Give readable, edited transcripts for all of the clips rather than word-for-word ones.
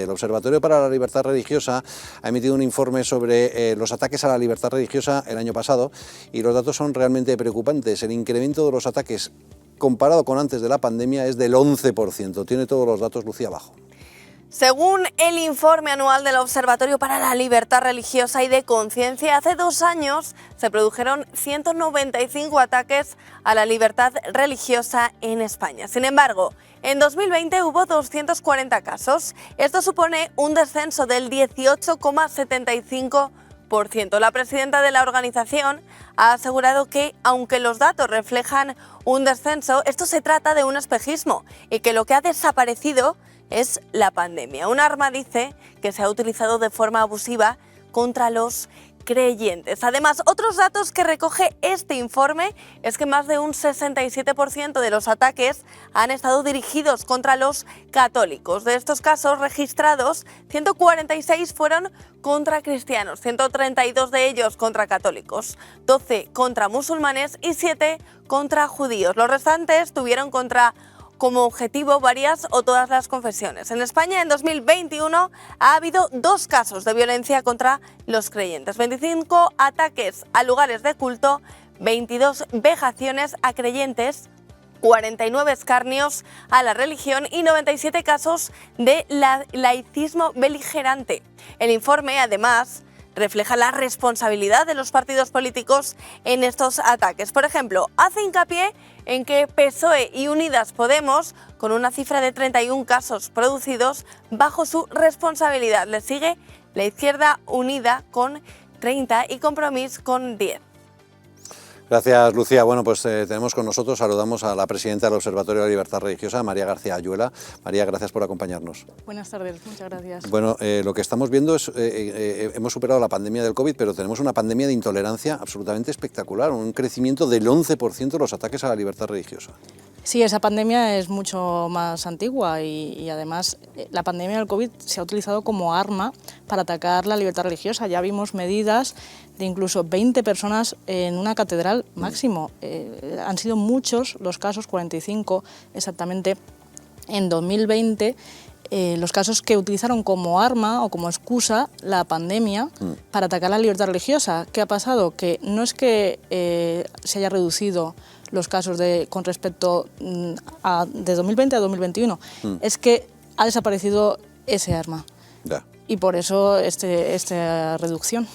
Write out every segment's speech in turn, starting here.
El Observatorio para la Libertad Religiosa ha emitido un informe sobre los ataques a la libertad religiosa el año pasado y los datos son realmente preocupantes. El incremento de los ataques comparado con antes de la pandemia es del 11%. Tiene todos los datos Lucía abajo. Según el informe anual del Observatorio para la Libertad Religiosa y de Conciencia, hace 2 años se produjeron 195 ataques a la libertad religiosa en España. Sin embargo, en 2020 hubo 240 casos. Esto supone un descenso del 18,75%. La presidenta de la organización ha asegurado que, aunque los datos reflejan un descenso, esto se trata de un espejismo y que lo que ha desaparecido es la pandemia. Un arma, dice, que se ha utilizado de forma abusiva contra los creyentes. Además, otros datos que recoge este informe es que más de un 67% de los ataques han estado dirigidos contra los católicos. De estos casos registrados, 146 fueron contra cristianos, 132 de ellos contra católicos, 12 contra musulmanes y 7 contra judíos. Los restantes tuvieron como objetivo varias o todas las confesiones. En España, en 2021, ha habido 2 casos de violencia contra los creyentes, 25 ataques a lugares de culto, 22 vejaciones a creyentes, 49 escarnios a la religión y 97 casos de laicismo beligerante. El informe, además, refleja la responsabilidad de los partidos políticos en estos ataques. Por ejemplo, hace hincapié en que PSOE y Unidas Podemos, con una cifra de 31 casos producidos bajo su responsabilidad. Le sigue la Izquierda Unida con 30 y Compromís con 10. Gracias, Lucía. Bueno, pues tenemos con nosotros, saludamos a la presidenta del Observatorio de la Libertad Religiosa, María García Ayuela. María, gracias por acompañarnos. Buenas tardes, muchas gracias. Bueno, lo que estamos viendo es, hemos superado la pandemia del COVID, pero tenemos una pandemia de intolerancia absolutamente espectacular, un crecimiento del 11% de los ataques a la libertad religiosa. Sí, esa pandemia es mucho más antigua y además la pandemia del COVID se ha utilizado como arma para atacar la libertad religiosa. Ya vimos medidas de incluso 20 personas en una catedral máximo. Han sido muchos los casos, 45 exactamente, en 2020, los casos que utilizaron como arma o como excusa la pandemia para atacar la libertad religiosa. ¿Qué ha pasado? Que no es que se haya reducido los casos con respecto de 2020 a 2021, es que ha desaparecido ese arma. Ya. Y por eso esta reducción.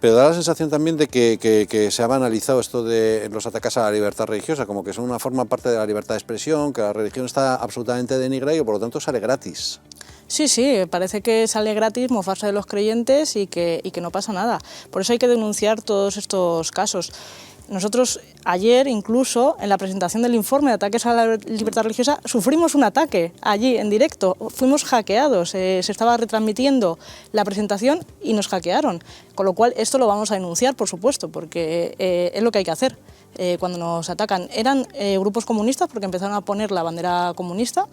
Pero da la sensación también de que se ha banalizado esto de los ataques a la libertad religiosa, como que son una forma parte de la libertad de expresión, que la religión está absolutamente denigrada y por lo tanto sale gratis. Sí, parece que sale gratis mofarse de los creyentes y que no pasa nada. Por eso hay que denunciar todos estos casos. Nosotros ayer, incluso, en la presentación del informe de ataques a la libertad religiosa, sufrimos un ataque allí, en directo. Fuimos hackeados, se estaba retransmitiendo la presentación y nos hackearon. Con lo cual, esto lo vamos a denunciar, por supuesto, porque es lo que hay que hacer cuando nos atacan. Eran grupos comunistas, porque empezaron a poner la bandera comunista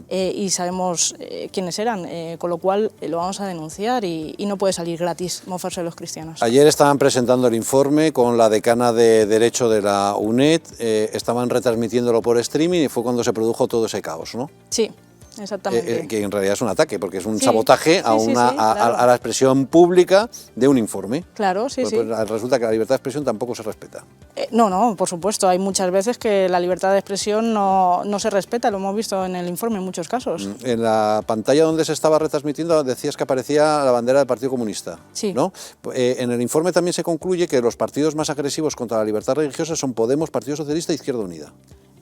y sabemos quiénes eran, con lo cual lo vamos a denunciar y no puede salir gratis mofarse de los cristianos. Ayer estaban presentando el informe con la decana de Derecho de la UNED, estaban retransmitiéndolo por streaming y fue cuando se produjo todo ese caos, ¿no? Sí. Exactamente. Que en realidad es un ataque, porque es un sabotaje a la expresión pública de un informe. Claro, sí. Pues resulta que la libertad de expresión tampoco se respeta. No, por supuesto. Hay muchas veces que la libertad de expresión no se respeta, lo hemos visto en el informe en muchos casos. En la pantalla donde se estaba retransmitiendo decías que aparecía la bandera del Partido Comunista. Sí. ¿No? En el informe también se concluye que los partidos más agresivos contra la libertad religiosa son Podemos, Partido Socialista e Izquierda Unida.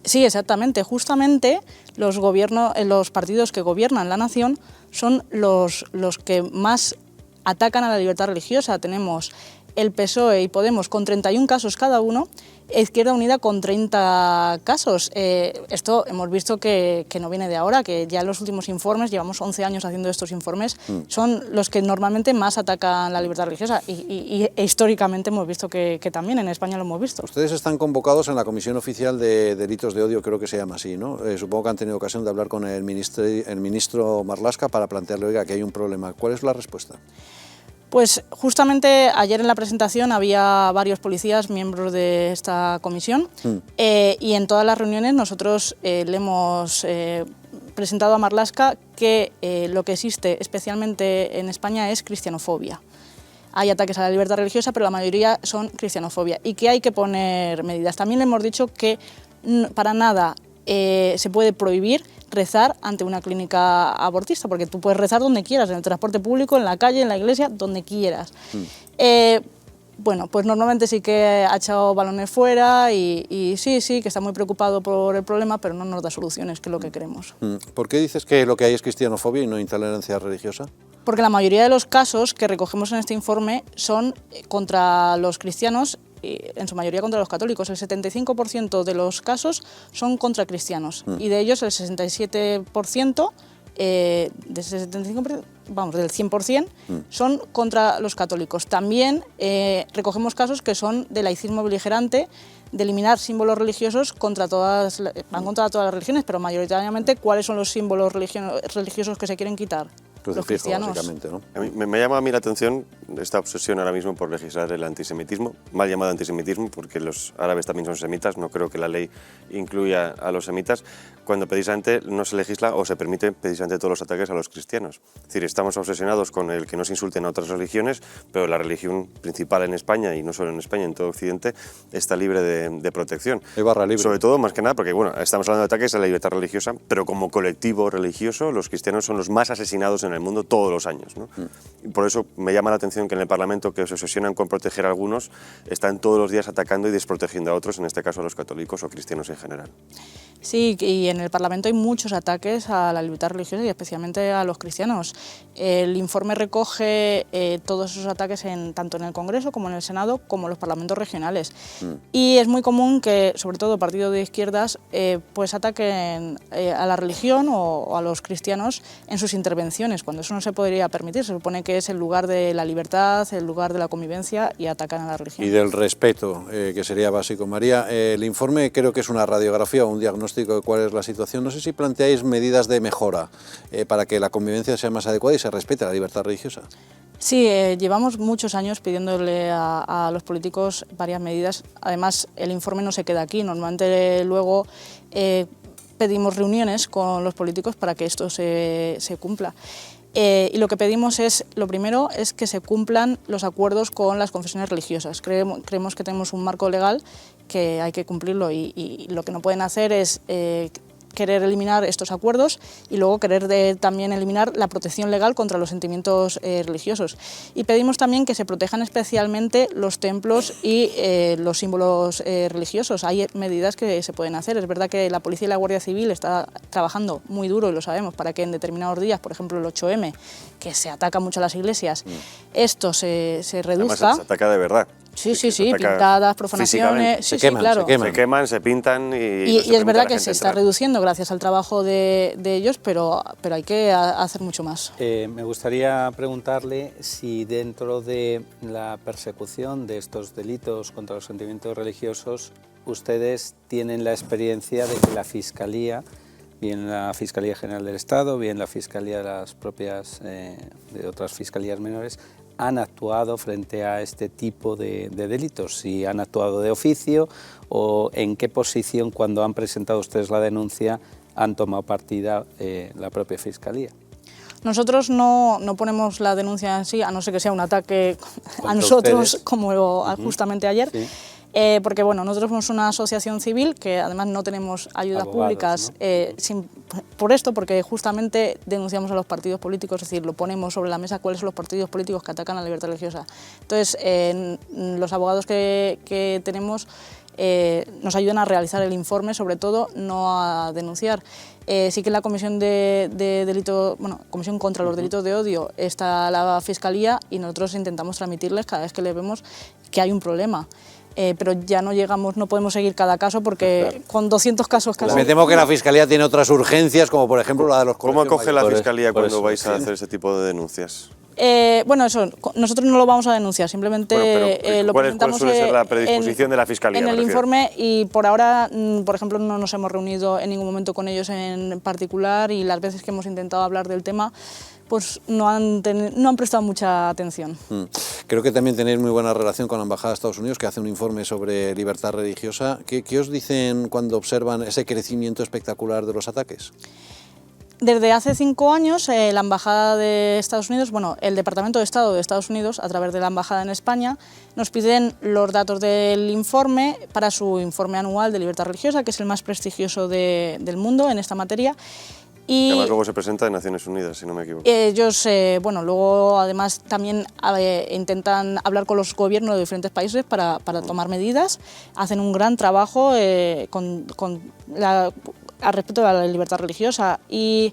Sí, exactamente. Justamente los partidos que gobiernan la nación son los que más atacan a la libertad religiosa. Tenemos el PSOE y Podemos con 31 casos cada uno, e Izquierda Unida con 30 casos. Esto hemos visto que no viene de ahora, que ya en los últimos informes, llevamos 11 años haciendo estos informes, son los que normalmente más atacan la libertad religiosa y históricamente hemos visto que también en España lo hemos visto. Ustedes están convocados en la Comisión Oficial de Delitos de Odio, creo que se llama así, ¿no? Supongo que han tenido ocasión de hablar con el ministro Marlaska para plantearle, oiga, que hay un problema. ¿Cuál es la respuesta? Pues justamente ayer en la presentación había varios policías miembros de esta comisión y en todas las reuniones nosotros le hemos presentado a Marlaska que lo que existe especialmente en España es cristianofobia. Hay ataques a la libertad religiosa, pero la mayoría son cristianofobia y que hay que poner medidas. También le hemos dicho que para nada se puede prohibir rezar ante una clínica abortista, porque tú puedes rezar donde quieras, en el transporte público, en la calle, en la iglesia, donde quieras. Bueno, pues normalmente sí que ha echado balones fuera y sí, que está muy preocupado por el problema, pero no nos da soluciones, que es lo que queremos. ¿Por qué dices que lo que hay es cristianofobia y no intolerancia religiosa? Porque la mayoría de los casos que recogemos en este informe son contra los cristianos, y en su mayoría contra los católicos. El 75% de los casos son contra cristianos y de ellos el 67%, del 100%, son contra los católicos. También recogemos casos que son de laicismo beligerante, de eliminar símbolos religiosos van contra todas las religiones, pero mayoritariamente, ¿cuáles son los símbolos religiosos que se quieren quitar? Los cristianos. Básicamente, ¿no? Me llama a mí la atención esta obsesión ahora mismo por legislar el antisemitismo, mal llamado antisemitismo, porque los árabes también son semitas, no creo que la ley incluya a los semitas, cuando precisamente no se legisla o se permite precisamente todos los ataques a los cristianos. Es decir, estamos obsesionados con el que no se insulten a otras religiones, pero la religión principal en España, y no solo en España, en todo Occidente, está libre de protección. Hay barra libre. Sobre todo, más que nada, porque bueno, estamos hablando de ataques a la libertad religiosa, pero como colectivo religioso, los cristianos son los más asesinados en el mundo todos los años, ¿no? Y por eso me llama la atención que en el Parlamento, que se obsesionan con proteger a algunos, están todos los días atacando y desprotegiendo a otros, en este caso a los católicos o cristianos en general. Sí, y en el Parlamento hay muchos ataques a la libertad religiosa y especialmente a los cristianos. El informe recoge todos esos ataques tanto en el Congreso como en el Senado, como en los parlamentos regionales. Y es muy común que, sobre todo partidos de izquierdas, pues ataquen a la religión o a los cristianos en sus intervenciones, cuando eso no se podría permitir. Se supone que es el lugar de la libertad, el lugar de la convivencia, y atacan a la religión. Y del respeto, que sería básico. María, el informe creo que es una radiografía o un diagnóstico de cuál es la situación. No sé si planteáis medidas de mejora para que la convivencia sea más adecuada y se respete la libertad religiosa. Sí, llevamos muchos años pidiéndole a los políticos varias medidas. Además, el informe no se queda aquí. Normalmente luego pedimos reuniones con los políticos para que esto se cumpla. Y lo que pedimos lo primero es que se cumplan los acuerdos con las confesiones religiosas. Creemos que tenemos un marco legal que hay que cumplirlo y lo que no pueden hacer es querer eliminar estos acuerdos y luego querer también eliminar la protección legal contra los sentimientos religiosos. Y pedimos también que se protejan especialmente los templos y los símbolos religiosos. Hay medidas que se pueden hacer. Es verdad que la Policía y la Guardia Civil está trabajando muy duro, y lo sabemos, para que en determinados días, por ejemplo el 8M, que se ataca mucho a las iglesias, esto se reduzca. Además, se ataca de verdad. Sí, pintadas, profanaciones, se queman, claro. Se queman, se pintan y es verdad que se está reduciendo gracias al trabajo de ellos, pero hay que hacer mucho más. Me gustaría preguntarle si dentro de la persecución de estos delitos contra los sentimientos religiosos ustedes tienen la experiencia de que la Fiscalía, bien la Fiscalía General del Estado, bien la Fiscalía de las propias de otras fiscalías menores, han actuado frente a este tipo de delitos, si han actuado de oficio o en qué posición, cuando han presentado ustedes la denuncia, han tomado partida la propia Fiscalía. Nosotros no ponemos la denuncia en sí, a no ser que sea un ataque a nosotros, ustedes, como justamente ayer. Sí. Porque bueno, nosotros somos una asociación civil que además no tenemos ayudas abogados, públicas, ¿no? Por esto, porque justamente denunciamos a los partidos políticos, es decir, lo ponemos sobre la mesa cuáles son los partidos políticos que atacan a la libertad religiosa. Entonces, los abogados que tenemos nos ayudan a realizar el informe, sobre todo, no a denunciar. Sí que en la comisión comisión contra los delitos de odio está la Fiscalía y nosotros intentamos transmitirles cada vez que les vemos que hay un problema. Pero ya no podemos seguir cada caso porque claro, con 200 casos casi... Me temo que la Fiscalía tiene otras urgencias, como por ejemplo la de los colegios. ¿Cómo acoge la Fiscalía cuando vais a hacer ese tipo de denuncias? Bueno, eso, nosotros no lo vamos a denunciar, simplemente lo presentamos ¿cuál suele ser la predisposición de la Fiscalía? En el informe, y por ahora, por ejemplo, no nos hemos reunido en ningún momento con ellos en particular, y las veces que hemos intentado hablar del tema, pues no han prestado mucha atención. Creo que también tenéis muy buena relación con la Embajada de Estados Unidos, que hace un informe sobre libertad religiosa. ¿Qué os dicen cuando observan ese crecimiento espectacular de los ataques? Desde hace 5 años, la Embajada de Estados Unidos, bueno, el Departamento de Estado de Estados Unidos, a través de la Embajada en España, nos piden los datos del informe para su informe anual de libertad religiosa, que es el más prestigioso del mundo en esta materia. Y además luego se presenta en Naciones Unidas, si no me equivoco. ellos, bueno, luego además también intentan hablar con los gobiernos de diferentes países para tomar medidas, hacen un gran trabajo al respecto de la libertad religiosa y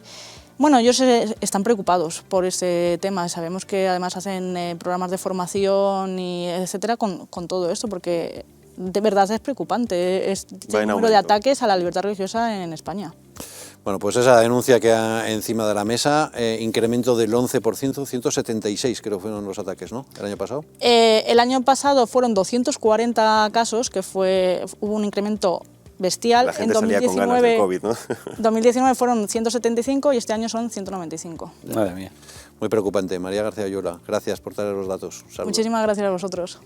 bueno, ellos están preocupados por este tema. Sabemos que además hacen programas de formación y etcétera con todo esto, porque de verdad es preocupante el número de ataques a la libertad religiosa en España. Bueno, pues esa denuncia que hay encima de la mesa, incremento del 11%, 176 creo fueron los ataques, ¿no?, el año pasado. El año pasado fueron 240 casos, que hubo un incremento bestial. La gente salía con ganas del COVID, ¿no? 2019 fueron 175 y este año son 195. Madre mía. Muy preocupante. María García Oyola, gracias por traer los datos. Saludos. Muchísimas gracias a vosotros.